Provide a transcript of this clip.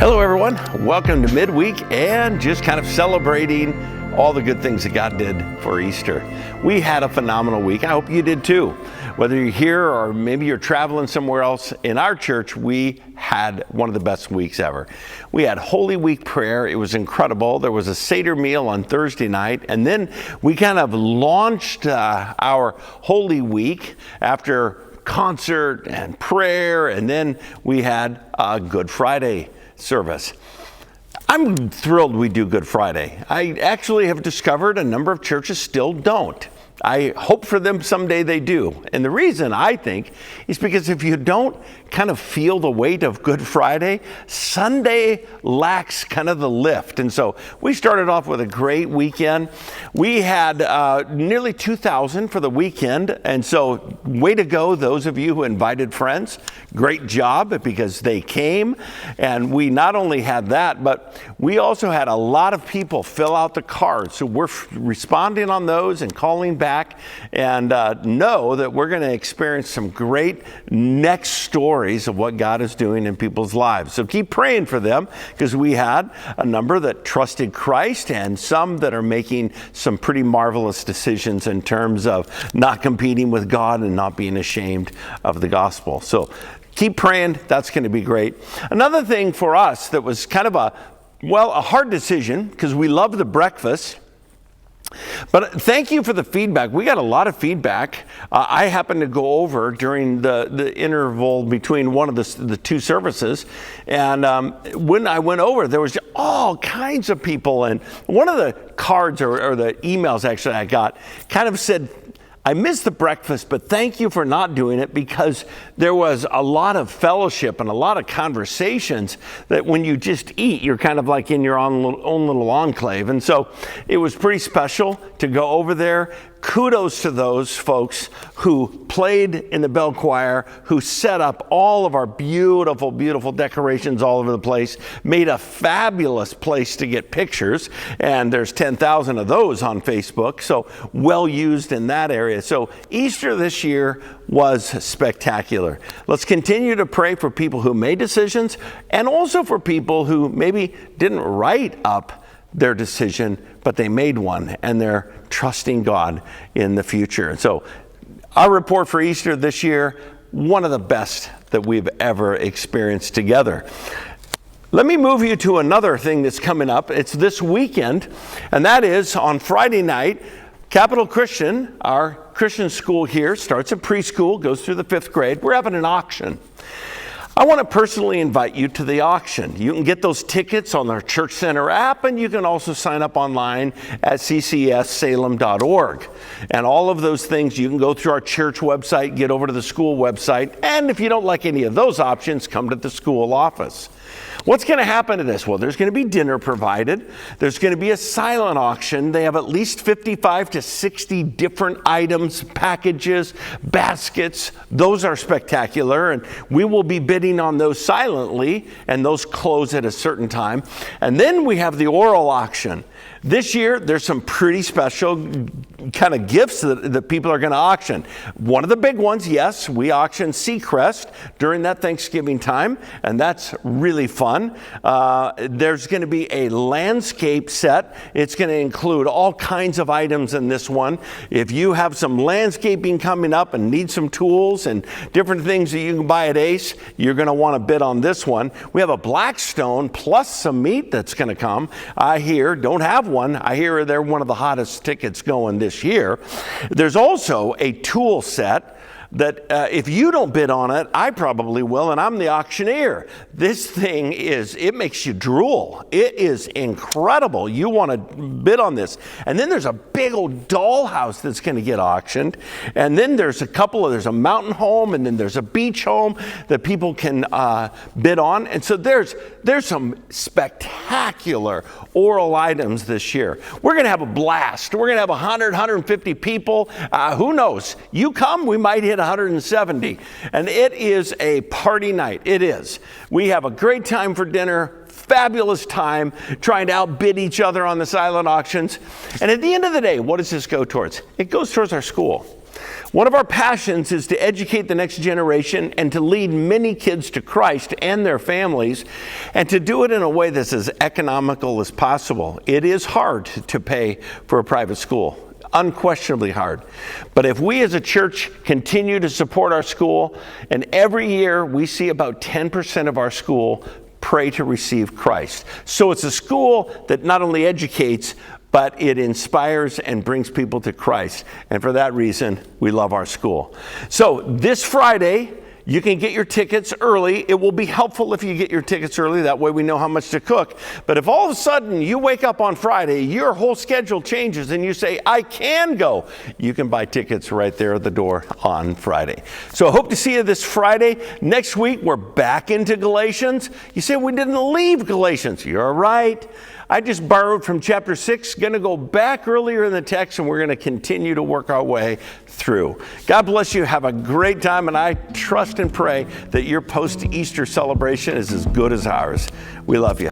Hello everyone, welcome to Midweek and just kind of celebrating all the good things that God did for Easter. We had a phenomenal week. I hope you did too. Whether you're here or maybe you're traveling somewhere else, in our church we had one of the best weeks ever. We had Holy Week prayer. It was incredible. There was a Seder meal on Thursday night, and then we kind of launched our Holy Week after concert and prayer, and then we had a Good Friday service. I'm thrilled we do Good Friday. I actually have discovered a number of churches still don't. I hope for them someday they do. And the reason, I think, is because if you don't kind of feel the weight of Good Friday, Sunday lacks kind of the lift. And so we started off with a great weekend. We had nearly 2,000 for the weekend. And so way to go, those of you who invited friends. Great job, because they came. And we not only had that, but we also had a lot of people fill out the cards. So we're responding on those and calling back. And know that we're going to experience some great next stories of what God is doing in people's lives. So keep praying for them, because we had a number that trusted Christ and some that are making some pretty marvelous decisions in terms of not competing with God and not being ashamed of the gospel. So keep praying. That's going to be great. Another thing for us that was kind of a hard decision, because we love the breakfast. But thank you for the feedback. We got a lot of feedback. I happened to go over during the interval between one of the two services. And when I went over, there was all kinds of people. And one of the cards or the emails actually I got kind of said, I missed the breakfast, but thank you for not doing it, because there was a lot of fellowship and a lot of conversations that when you just eat, you're kind of like in your own little enclave. And so it was pretty special to go over there. Kudos to those folks who played in the bell choir, who set up all of our beautiful, beautiful decorations all over the place, made a fabulous place to get pictures. And there's 10,000 of those on Facebook, so well used in that area. So Easter this year was spectacular. Let's continue to pray for people who made decisions, and also for people who maybe didn't write up their decision, but they made one and they're trusting God in the future. And so our report for Easter this year, one of the best that we've ever experienced together. Let me move you to another thing that's coming up. It's this weekend, and that is on Friday night. Capital Christian, our Christian school here, starts at preschool, goes through the 5th grade. We're having an auction. I want to personally invite you to the auction. You can get those tickets on our Church Center app, and you can also sign up online at ccssalem.org. And all of those things, you can go through our church website, get over to the school website, and if you don't like any of those options, come to the school office. What's going to happen to this? Well, there's going to be dinner provided. There's going to be a silent auction. They have at least 55 to 60 different items, packages, baskets. Those are spectacular, and we will be bidding on those silently, and those close at a certain time. And then we have the oral auction. This year, there's some pretty special kind of gifts that people are going to auction. One of the big ones, yes, we auction Seacrest during that Thanksgiving time, and that's really fun. There's going to be a landscape set. It's going to include all kinds of items in this one. If you have some landscaping coming up and need some tools and different things that you can buy at Ace, you're going to want to bid on this one. We have a Blackstone plus some meat that's going to come. I hear, don't have one. I hear they're one of the hottest tickets going this year. There's also a tool set that if you don't bid on it, I probably will, and I'm the auctioneer. This thing it makes you drool. It is incredible. You want to bid on this. And then there's a big old dollhouse that's going to get auctioned. And then there's a mountain home, and then there's a beach home that people can bid on. And so there's some spectacular oral items this year. We're going to have a blast. We're going to have 100, 150 people. Who knows? You come, we might hit 170. And it is a party night. It is. We have a great time for dinner, fabulous time trying to outbid each other on the silent auctions. And at the end of the day, what does this go towards? It goes towards our school. One of our passions is to educate the next generation and to lead many kids to Christ and their families, and to do it in a way that's as economical as possible. It is hard to pay for a private school, unquestionably hard. But if we as a church continue to support our school, and every year we see about 10% of our school pray to receive Christ. So it's a school that not only educates, but it inspires and brings people to Christ. And for that reason, we love our school. So this Friday, you can get your tickets early. It will be helpful if you get your tickets early. That way we know how much to cook. But if all of a sudden you wake up on Friday, your whole schedule changes and you say, I can go, you can buy tickets right there at the door on Friday. So I hope to see you this Friday. Next week, we're back into Galatians. You say, we didn't leave Galatians. You're right. I just borrowed from chapter 6, going to go back earlier in the text, and we're going to continue to work our way through. God bless you. Have a great time, and I trust and pray that your post-Easter celebration is as good as ours. We love you.